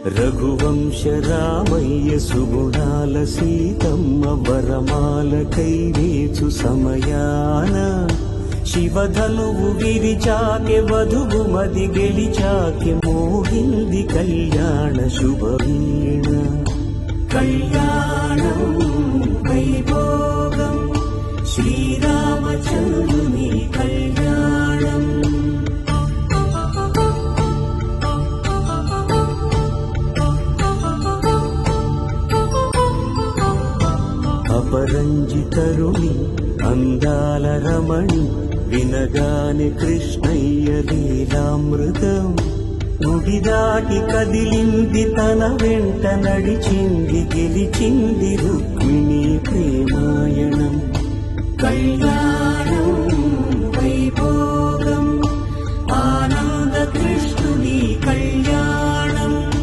రఘువంశ రామయ్య సుగుణాల సీతమ్మ వరమాల కైవేచు సమయాన శివధనువు విరిచాకె వధువు మది గెలిచాకె మోగింది కళ్యాణ శుభవీణ కళ్యాణం వైభోగం శ్రీరామచంద్రుని కళ్యాణం అపరంజితరుని అందాల రమణి వినగానే కృష్ణయ్య లీలామృతం గుడి దాటి కదిలింది తన వెంట నడిచింది గెలిచింది రుక్మిణి ప్రేమాయణం కళ్యాణం వైభోగం